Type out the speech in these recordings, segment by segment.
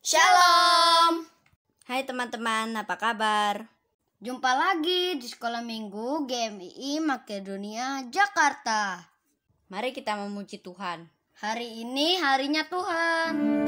Shalom. Hai teman-teman, apa kabar? Jumpa lagi di Sekolah Minggu GMII Makedonia, Jakarta. Mari kita memuji Tuhan. Hari ini harinya Tuhan.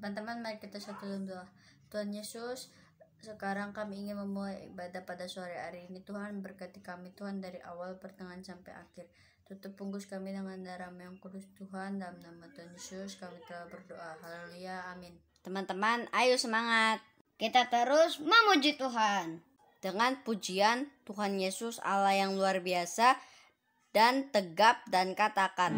Teman-teman, mari kita satu dalam doa. Tuhan Yesus, sekarang kami ingin memulai ibadah pada sore hari ini. Tuhan berkati kami, Tuhan, dari awal, pertengahan, sampai akhir. Tutup bungkus kami dengan darah yang kudus, Tuhan. Dalam nama Tuhan Yesus kami telah berdoa. Haleluya, amin. Teman-teman, ayo semangat. Kita terus memuji Tuhan Dengan pujian Tuhan Yesus Allah yang luar biasa dan tegap, dan katakan,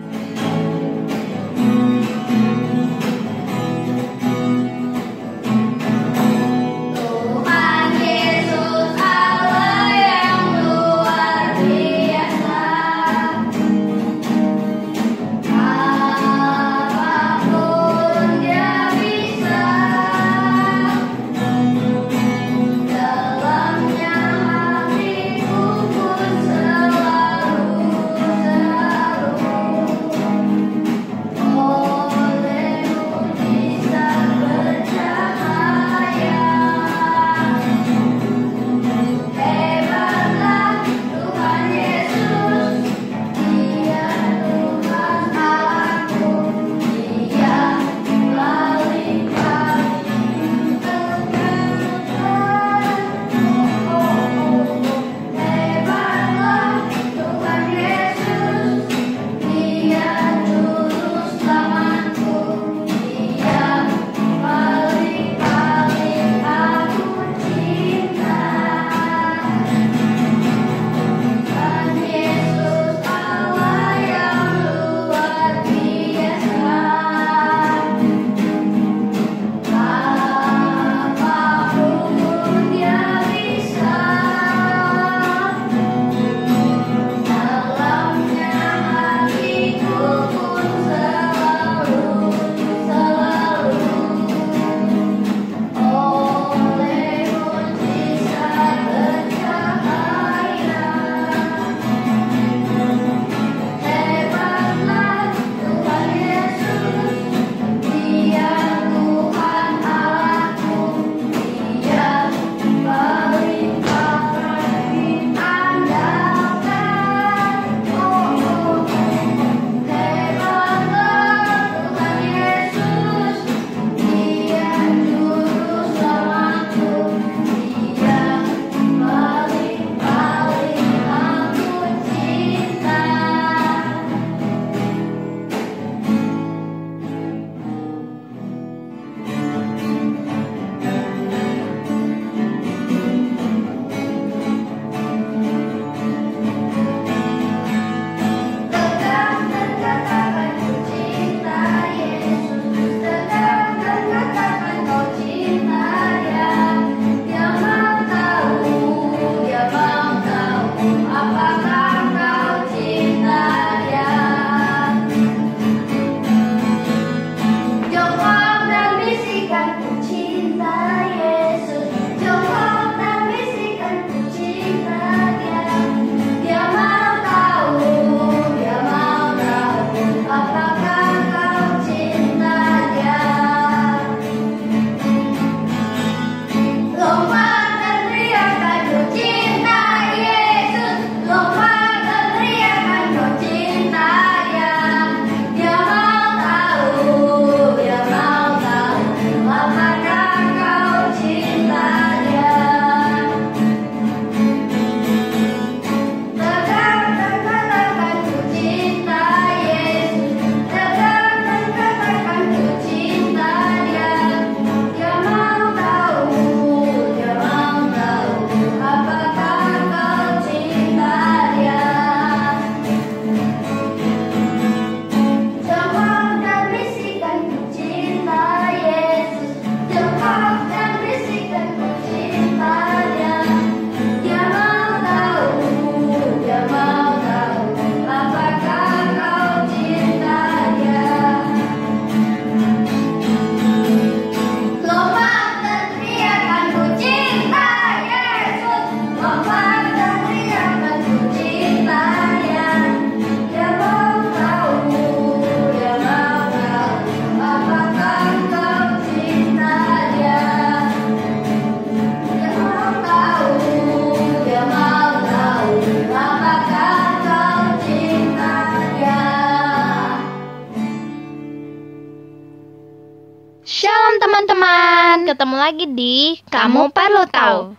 ketemu lagi di Kamu Perlu Tahu.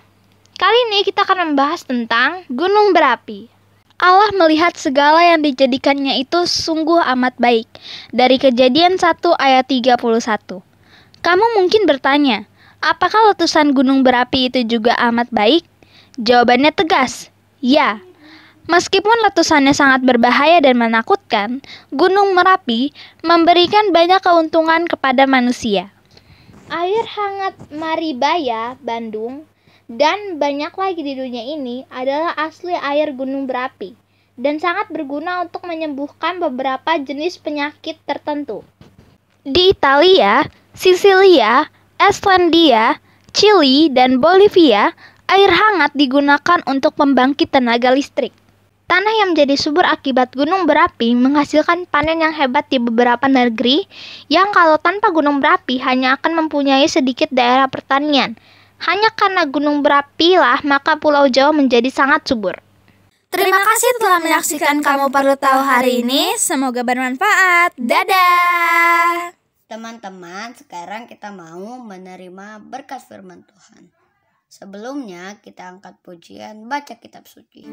Kali ini kita akan membahas tentang gunung berapi. Allah melihat segala yang dijadikannya itu sungguh amat baik. Dari Kejadian 1 ayat 31. Kamu mungkin bertanya, apakah letusan gunung berapi itu juga amat baik? Jawabannya tegas, ya. Meskipun letusannya sangat berbahaya dan menakutkan, Gunung Merapi memberikan banyak keuntungan kepada manusia. Air hangat Maribaya, Bandung, dan banyak lagi di dunia ini adalah asli air gunung berapi dan sangat berguna untuk menyembuhkan beberapa jenis penyakit tertentu. Di Italia, Sisilia, Islandia, Chili, dan Bolivia, air hangat digunakan untuk membangkit tenaga listrik. Tanah yang menjadi subur akibat gunung berapi menghasilkan panen yang hebat di beberapa negeri yang kalau tanpa gunung berapi hanya akan mempunyai sedikit daerah pertanian. Hanya karena gunung berapi lah maka Pulau Jawa menjadi sangat subur. Terima kasih telah menyaksikan Kamu Perlu Tahu hari ini. Semoga bermanfaat. Dadah! Teman-teman, sekarang kita mau menerima berkat firman Tuhan. Sebelumnya kita angkat pujian baca kitab suci.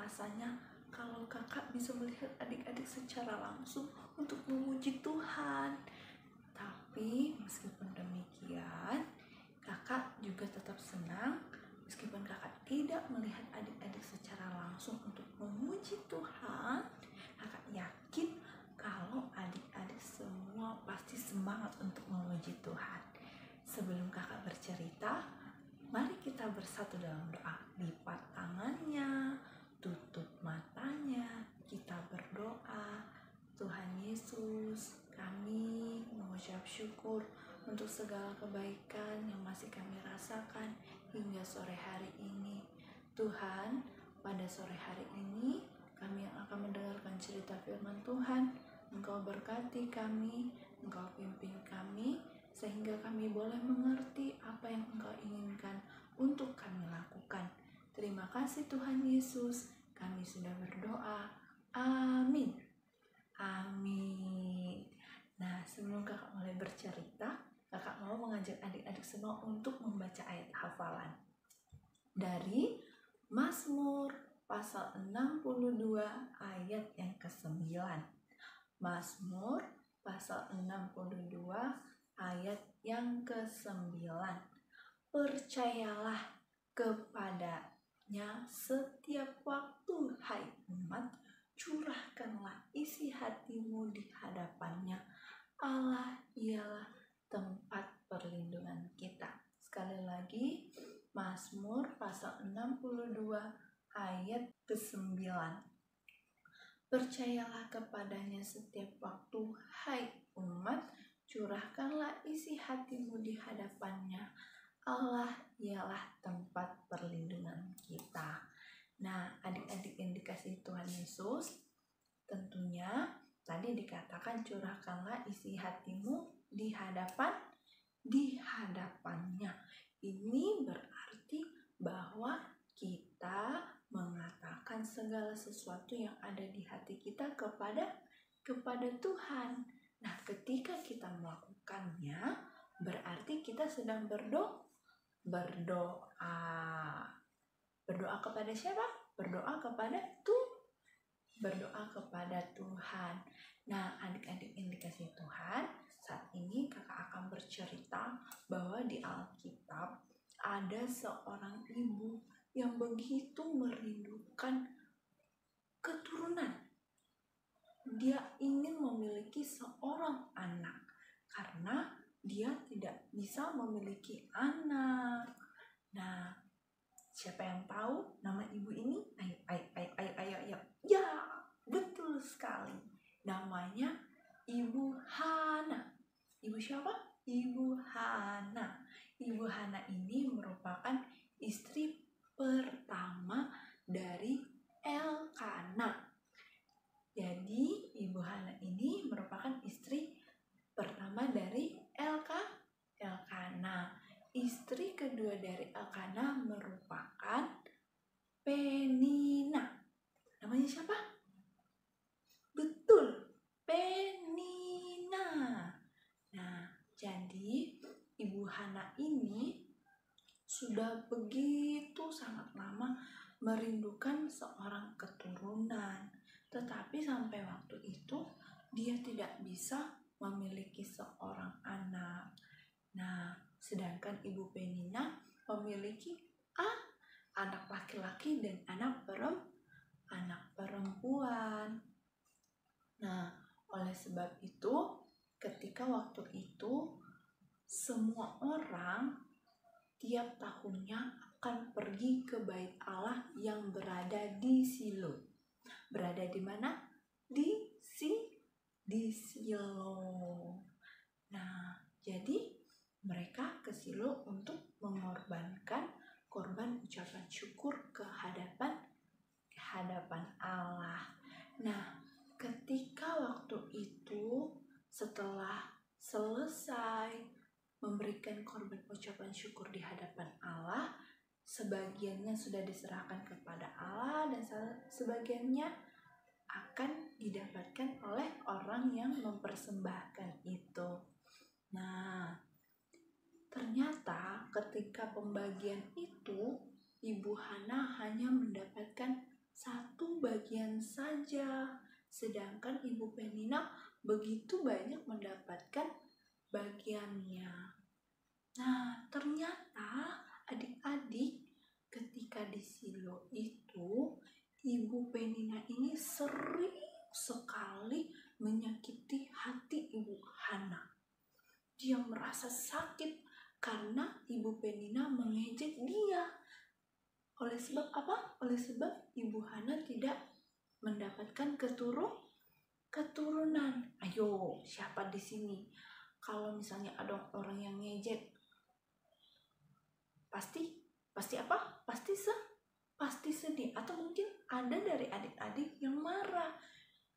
Rasanya kalau kakak bisa melihat adik-adik secara langsung untuk memuji Tuhan. Tapi meskipun demikian, kakak juga tetap senang meskipun kakak tidak melihat adik-adik secara langsung untuk memuji Tuhan. Kakak yakin kalau adik-adik semua pasti semangat untuk memuji Tuhan. Sebelum kakak bercerita, mari kita bersatu dalam doa. Lipat tangannya, tutup matanya, kita berdoa. Tuhan Yesus, kami mengucap syukur untuk segala kebaikan yang masih kami rasakan hingga sore hari ini. Tuhan, pada sore hari ini kami yang akan mendengarkan cerita firman Tuhan, Engkau berkati kami, Engkau pimpin kami, sehingga kami boleh mengerti apa yang Engkau inginkan untuk kami lakukan. Terima kasih Tuhan Yesus, kami sudah berdoa. Amin. Amin. Nah, sebelum kakak mulai bercerita, kakak mau mengajak adik-adik semua untuk membaca ayat hafalan dari Mazmur pasal 62 ayat yang ke-9. Mazmur pasal 62 ayat yang ke-9. Percayalah kepadanya setiap waktu, hai umat, curahkanlah isi hatimu di hadapannya. Allah ialah tempat pasal 62 ayat ke-9. Percayalah kepadanya setiap waktu, hai umat, curahkanlah isi hatimu di hadapannya. Allah ialah tempat perlindungan kita. Nah, adik-adik yang dikasihi Tuhan Yesus, tentunya tadi dikatakan curahkanlah isi hatimu di hadapannya. Ini berarti bahwa kita mengatakan segala sesuatu yang ada di hati kita kepada Tuhan. Nah, ketika kita melakukannya, berarti kita sedang berdoa. Berdoa kepada siapa? Berdoa kepada Tuhan. Nah, adik-adik yang dikasihi Tuhan, saat ini kakak akan bercerita bahwa di Alkitab ada seorang ibu yang begitu merindukan keturunan. Dia ingin memiliki seorang anak karena dia tidak bisa memiliki anak. Nah, siapa yang tahu nama ibu ini? Ayo. Ya, betul sekali. Namanya Ibu Hana. Ibu siapa? Ibu Hana. Ibu Hana ini merupakan istri pertama dari Elkana. Jadi Ibu Hana ini merupakan istri pertama dari Elkana. Istri kedua dari Elkana merupakan Penina. Namanya siapa? Betul, Penina. Nah, jadi Ibu Hana ini sudah begitu sangat lama merindukan seorang keturunan. Tetapi sampai waktu itu dia tidak bisa memiliki seorang anak. Nah, sedangkan Ibu Penina memiliki anak laki-laki dan anak perempuan. Nah, oleh sebab itu, ketika waktu itu semua orang tiap tahunnya akan pergi ke Bait Allah yang berada di Silo. Berada di mana? Di Silo. Nah, jadi mereka ke Silo untuk mengorbankan korban ucapan syukur ke hadapan Allah. Nah, ketika waktu itu setelah selesai memberikan korban ucapan syukur di hadapan Allah, sebagiannya sudah diserahkan kepada Allah dan sebagiannya akan didapatkan oleh orang yang mempersembahkan itu. Nah, ternyata ketika pembagian itu, Ibu Hana hanya mendapatkan satu bagian saja, sedangkan Ibu Penina begitu banyak mendapatkan bagiannya. Nah, ternyata adik-adik, ketika di Silo itu, Ibu Penina ini sering sekali menyakiti hati Ibu Hana. Dia merasa sakit karena Ibu Penina mengejek dia. Oleh sebab apa? Oleh sebab Ibu Hana tidak mendapatkan keturunan. Ayo, siapa di sini? Kalau misalnya ada orang yang ngejek, pasti apa? Pasti sedih, atau mungkin ada dari adik-adik yang marah.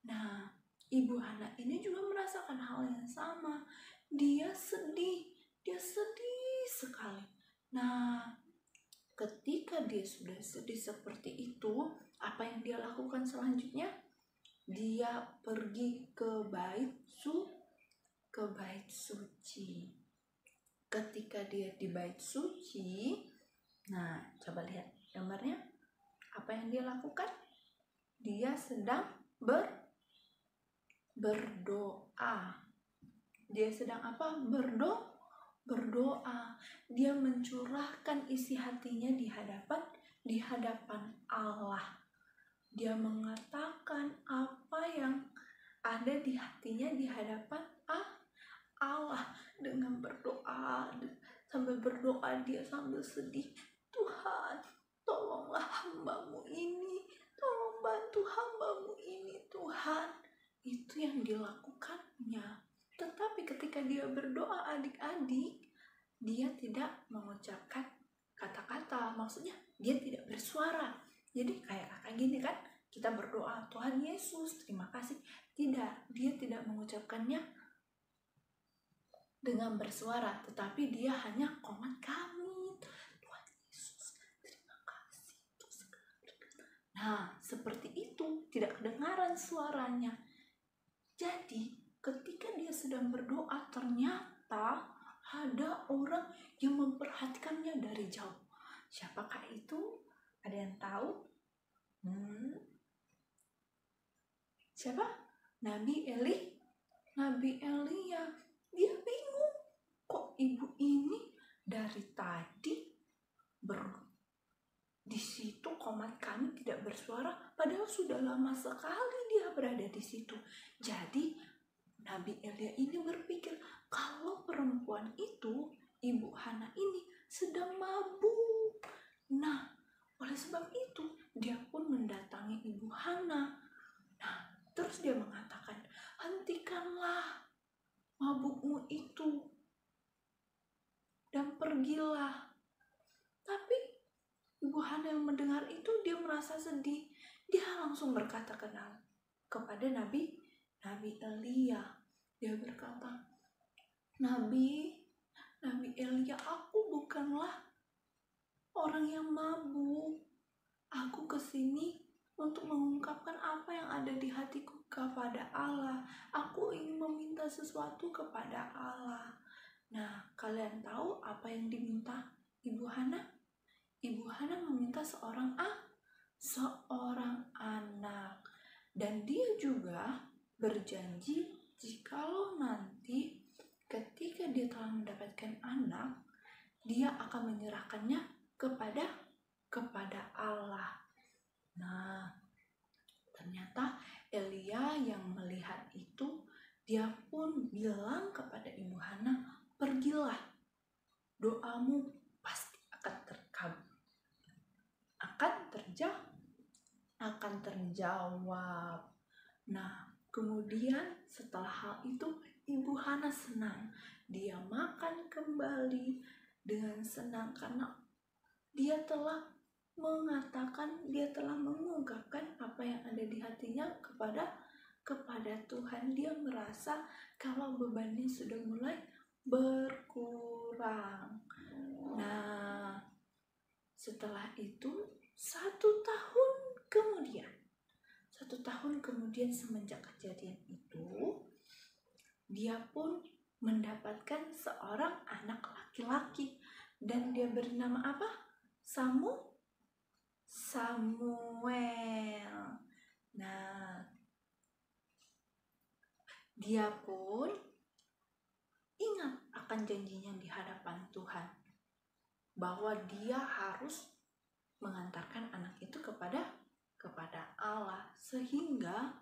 Nah, Ibu Hana ini juga merasakan hal yang sama. Dia sedih sekali. Nah, ketika dia sudah sedih seperti itu, apa yang dia lakukan selanjutnya? Dia pergi ke bait suci. Ketika dia di bait suci, nah, coba lihat gambarnya. Apa yang dia lakukan? Dia sedang berdoa. Dia sedang apa? Berdoa. Dia mencurahkan isi hatinya di hadapan Allah. Dia mengatakan apa yang ada di hatinya di hadapan Allah dengan berdoa. Sambil berdoa dia sambil sedih. Tuhan, tolonglah hambamu ini, tolong bantu hambamu ini Tuhan. Itu yang dilakukannya. Tetapi ketika dia berdoa adik-adik, dia tidak mengucapkan kata-kata, maksudnya dia tidak bersuara. Jadi kayak gini kan, kita berdoa, Tuhan Yesus terima kasih. Tidak, dia tidak mengucapkannya dengan bersuara, tetapi dia hanya komat kami, Tuhan Yesus terima kasih. Nah, seperti itu, tidak kedengaran suaranya. Jadi ketika dia sedang berdoa, ternyata ada orang yang memperhatikannya dari jauh. Siapakah itu? Ada yang tahu? Siapa? Nabi Elia. Dia bingung, kok ibu ini dari tadi di situ komat kami tidak bersuara, padahal sudah lama sekali dia berada di situ. Jadi Nabi Elia ini berpikir kalau perempuan itu, Ibu Hana ini sedang mabuk. Nah, oleh sebab itu dia pun mendatangi Ibu Hana. Nah, terus dia mengatakan, hentikanlah mabukmu itu dan pergilah. Tapi Ibu Hana yang mendengar itu, dia merasa sedih. Dia langsung berkata kepada Nabi Elia. Dia berkata, Nabi Elia, aku bukanlah orang yang mabuk. Aku kesini untuk mengungkapkan apa yang ada di hatiku kepada Allah. Aku ingin meminta sesuatu kepada Allah. Nah, kalian tahu apa yang diminta Ibu Hana? Ibu Hana meminta seorang anak. Dan dia juga berjanji jikalau nanti ketika dia telah mendapatkan anak, dia akan menyerahkannya kepada Allah. Nah, ternyata Elia yang melihat itu, dia pun bilang kepada Ibu Hana, pergilah, doamu pasti akan terjawab. Nah, kemudian setelah hal itu Ibu Hana senang. Dia makan kembali dengan senang karena dia telah mengungkapkan apa yang ada di hatinya kepada Tuhan. Dia merasa kalau bebannya sudah mulai berkurang. Nah, setelah itu 1 tahun kemudian semenjak kejadian itu, dia pun mendapatkan seorang anak laki-laki dan dia bernama apa? Samuel. Nah, dia pun ingat akan janjinya di hadapan Tuhan bahwa dia harus mengantarkan anak itu kepada Allah, sehingga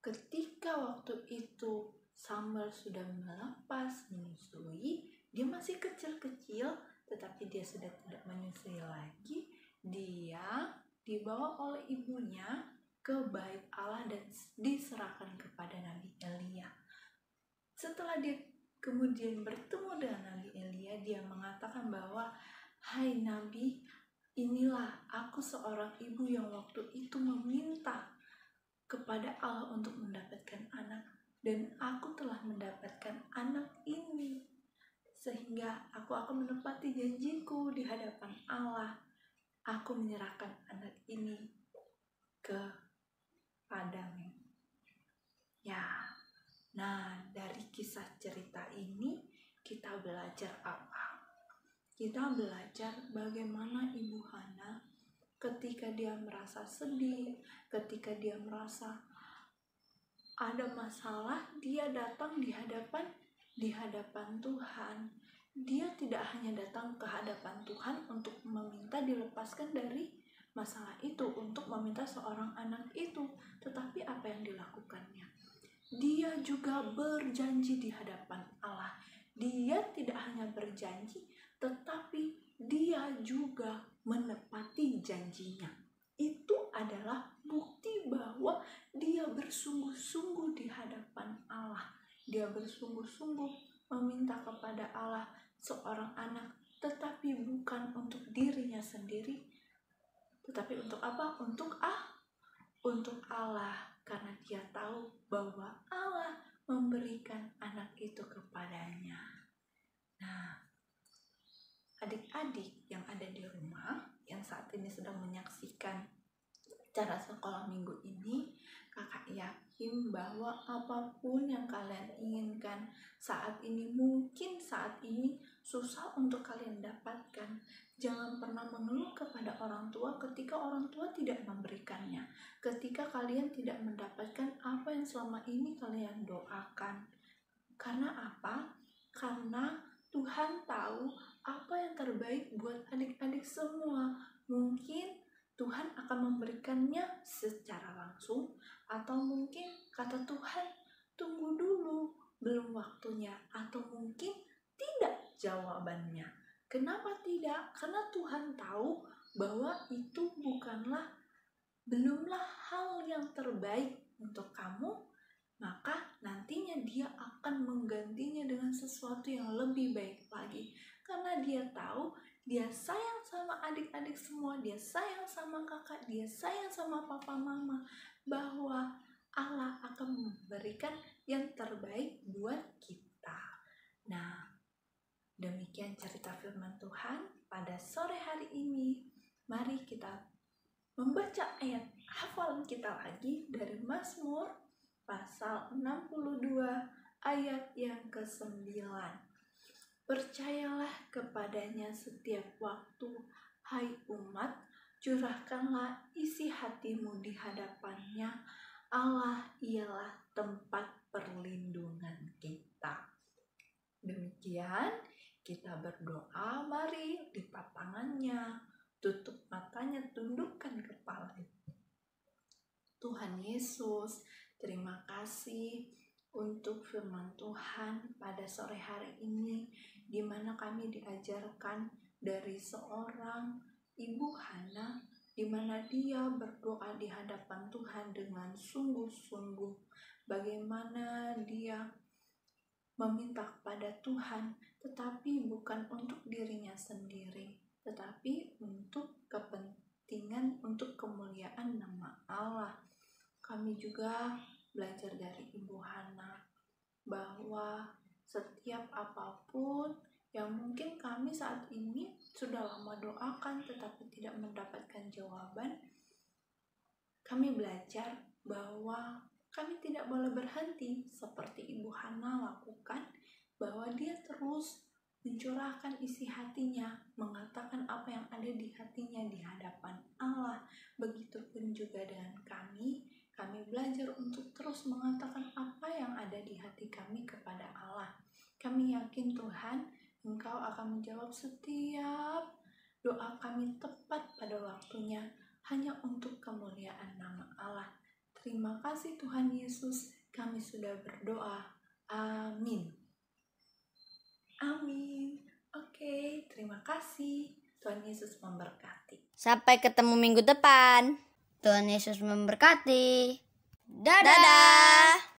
ketika waktu itu Samuel sudah melepas menyusui, dia masih kecil-kecil, tetapi dia sudah tidak menyusui lagi. Dia dibawa oleh ibunya ke bait Allah dan diserahkan kepada Nabi Elia. Setelah dia kemudian bertemu dengan Nabi Elia, dia mengatakan bahwa, hai Nabi, inilah aku seorang ibu yang waktu itu meminta kepada Allah untuk mendapatkan anak, dan aku telah mendapatkan anak ini, sehingga aku akan menepati janjiku di hadapan Allah. Aku menyerahkan anak ini kepadamu. Ya, nah dari kisah cerita ini kita belajar apa? Kita belajar bagaimana Ibu Hana ketika dia merasa sedih, ketika dia merasa ada masalah, dia datang di hadapan Tuhan. Dia tidak hanya datang ke hadapan Tuhan untuk meminta dilepaskan dari masalah itu, untuk meminta seorang anak itu, tetapi apa yang dilakukannya? Dia juga berjanji di hadapan Allah. Dia tidak hanya berjanji, tetapi dia juga menepati janjinya. Itu adalah bukti bahwa dia bersungguh-sungguh di hadapan Allah. Dia bersungguh-sungguh meminta kepada Allah seorang anak, tetapi bukan untuk dirinya sendiri, tetapi untuk apa? Untuk Allah, karena dia tahu bahwa Allah memberikan anak itu kepadanya. Nah, adik-adik yang ada di rumah, yang saat ini sedang menyaksikan cara sekolah minggu ini, kakak yakin bahwa apapun yang kalian inginkan saat ini, mungkin saat ini susah untuk kalian dapatkan. Jangan pernah mengeluh kepada orang tua ketika orang tua tidak memberikannya, ketika kalian tidak mendapatkan apa yang selama ini kalian doakan. Karena apa? Karena Tuhan tahu apa yang terbaik buat adik-adik semua. Mungkin Tuhan akan memberikannya secara langsung, atau mungkin kata Tuhan, tunggu dulu, belum waktunya, atau mungkin tidak jawabannya. Kenapa tidak? Karena Tuhan tahu bahwa itu belumlah hal yang terbaik untuk kamu, maka nantinya dia akan menggantinya dengan sesuatu yang lebih baik lagi. Karena dia tahu, dia sayang sama adik-adik semua, dia sayang sama kakak, dia sayang sama papa mama, bahwa Allah akan memberikan yang terbaik buat kita. Nah, demikian cerita firman Tuhan pada sore hari ini. Mari kita membaca ayat hafalan kita lagi dari Mazmur pasal 62 ayat yang ke-9. Percayalah kepadanya setiap waktu, hai umat, curahkanlah isi hatimu di hadapannya. Allah ialah tempat perlindungan kita. Demikian kita berdoa, mari lipat tangannya, tutup matanya, tundukkan kepala. Tuhan Yesus, terima kasih untuk firman Tuhan pada sore hari ini, di mana kami diajarkan dari seorang Ibu Hana, di mana dia berdoa di hadapan Tuhan dengan sungguh-sungguh. Bagaimana dia meminta kepada Tuhan, tetapi bukan untuk dirinya sendiri, tetapi untuk kepentingan, untuk kemuliaan nama Allah. Kami juga belajar dari Ibu Hana bahwa setiap apapun yang mungkin kami saat ini sudah lama doakan tetapi tidak mendapatkan jawaban, kami belajar bahwa kami tidak boleh berhenti seperti Ibu Hana lakukan, bahwa dia terus mencurahkan isi hatinya, mengatakan apa yang ada di hatinya di hadapan Allah. Begitupun juga dengan kami belajar untuk terus mengatakan apa yang ada di hati kami kepada Allah. Kami yakin Tuhan, Engkau akan menjawab setiap doa kami tepat pada waktunya, hanya untuk kemuliaan nama Allah. Terima kasih Tuhan Yesus, kami sudah berdoa. Amin. Amin. Oke, terima kasih. Tuhan Yesus memberkati. Sampai ketemu minggu depan. Tuhan Yesus memberkati. Dadah.